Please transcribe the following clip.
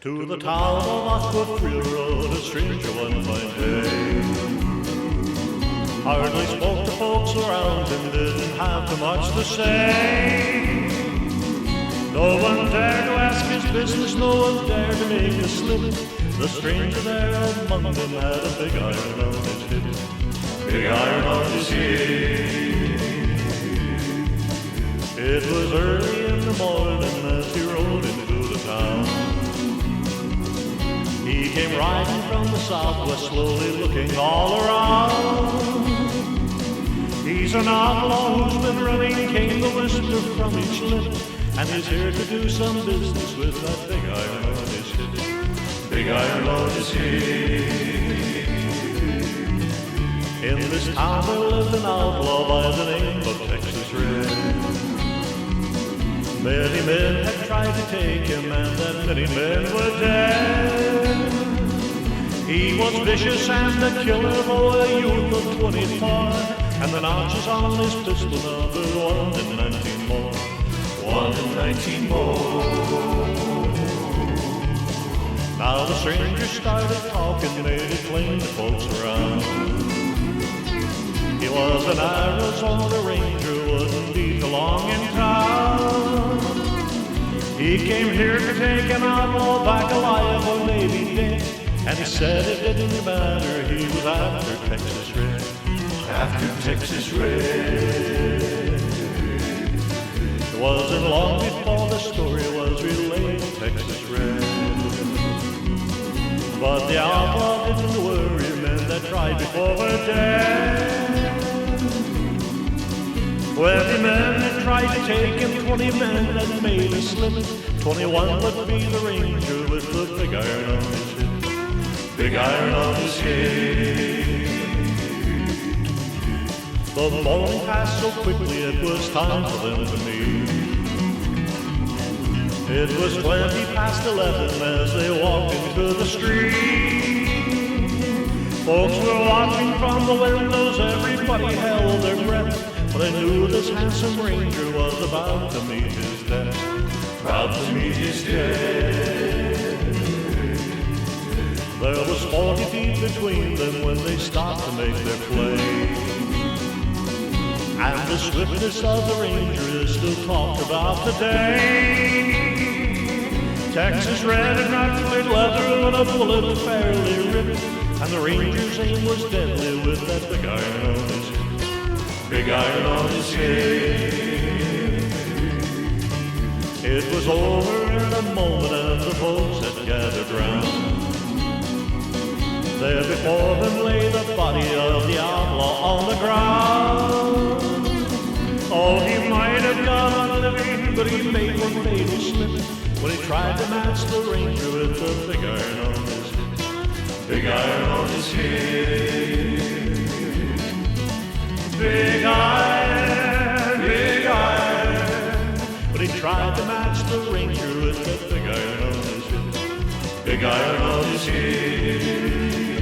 To the town of Osgood Railroad, a stranger one fine day. Hardly spoke to folks around him, didn't have too much to say. No one dared to ask his business, no one dared to make a slip. The stranger there among them had a big iron on his hip. Big iron on his hip. It was early in the morning as he rode into the town. He came riding from the southwest, slowly looking all around. He's an outlaw who's been running, came the whisper from each lip, and he's here to do some business with that big iron on his hip. Big iron on his hip. In this town there lived an outlaw by the name of Texas Red. Many men had tried to take him, and that many men were dead. He was vicious and a killer, though a youth of 24, and the notches on his pistol numbered 1 in 19 more. 1 in 19 more. Now the stranger started talking, made it plain to folks around. He was an Arizona Ranger, wouldn't be too long in town. He came here to take an outlaw back alive or maybe dead, and he said it didn't matter, he was after Texas Red. After Texas Red. It wasn't long before the story was relayed to Texas Red. But the outlaw didn't worry, men that tried before were dead. 20 men that tried to take him, 20 men that made a slip. 21 would be the ranger with the big iron on his hip. Big iron on his hip. The morning passed so quickly, it was time for them to meet. It was 20 past 11 as they walked into the street. Folks were watching from the windows, everybody held their breath, for they knew this handsome ranger was about to meet his death. About to meet his death. There was 40 feet between them when they stopped to make their play. And the swiftness of the ranger is still talked about today. Texas Red and not cleared leather and a bullet fairly ripped, and the ranger's aim was deadly with that big iron on his hip. Big iron on his hip. It was over in a moment and the folks had gathered round. There before them lay the body of the outlaw on the ground. Oh, he might have gone on living, but he made one fatal slip when he tried to match the ranger with the big iron on his hip. Big iron on his hip. Big iron, but he tried to match the ranger with the big iron on his hip. Big iron on his hip.